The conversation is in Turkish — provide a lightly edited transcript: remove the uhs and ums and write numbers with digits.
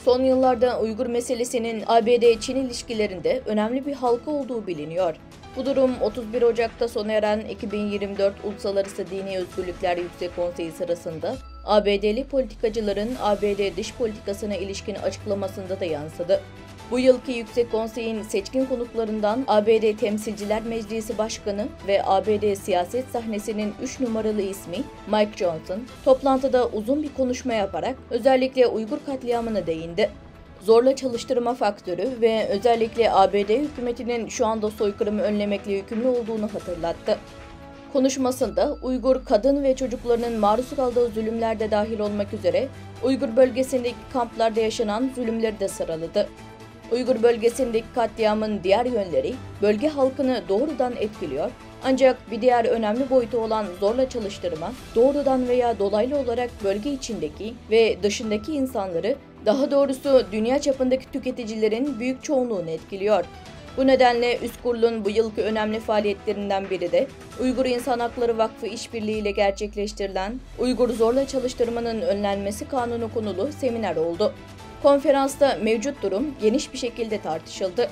Son yıllarda Uygur meselesinin ABD-Çin ilişkilerinde önemli bir halka olduğu biliniyor. Bu durum 31 Ocak'ta sona eren 2024 Uluslararası Dini Özgürlükler Yüksek Konseyi sırasında ABD'li politikacıların ABD dış politikasına ilişkin açıklamasında da yansıdı. Bu yılki Yüksek Konsey'in seçkin konuklarından ABD Temsilciler Meclisi Başkanı ve ABD siyaset sahnesinin 3 numaralı ismi Mike Johnson, toplantıda uzun bir konuşma yaparak özellikle Uygur katliamına değindi. Zorla çalıştırma faktörü ve özellikle ABD hükümetinin şu anda soykırımı önlemekle yükümlü olduğunu hatırlattı. Konuşmasında Uygur kadın ve çocuklarının maruz kaldığı zulümler de dahil olmak üzere Uygur bölgesindeki kamplarda yaşanan zulümleri de sıraladı. Uygur bölgesindeki katliamın diğer yönleri bölge halkını doğrudan etkiliyor, ancak bir diğer önemli boyutu olan zorla çalıştırma, doğrudan veya dolaylı olarak bölge içindeki ve dışındaki insanları, daha doğrusu dünya çapındaki tüketicilerin büyük çoğunluğunu etkiliyor. Bu nedenle Üsküdar'ın bu yılki önemli faaliyetlerinden biri de Uygur İnsan Hakları Vakfı işbirliği ile gerçekleştirilen Uygur Zorla Çalıştırmanın Önlenmesi Kanunu konulu seminer oldu. Konferansta mevcut durum geniş bir şekilde tartışıldı.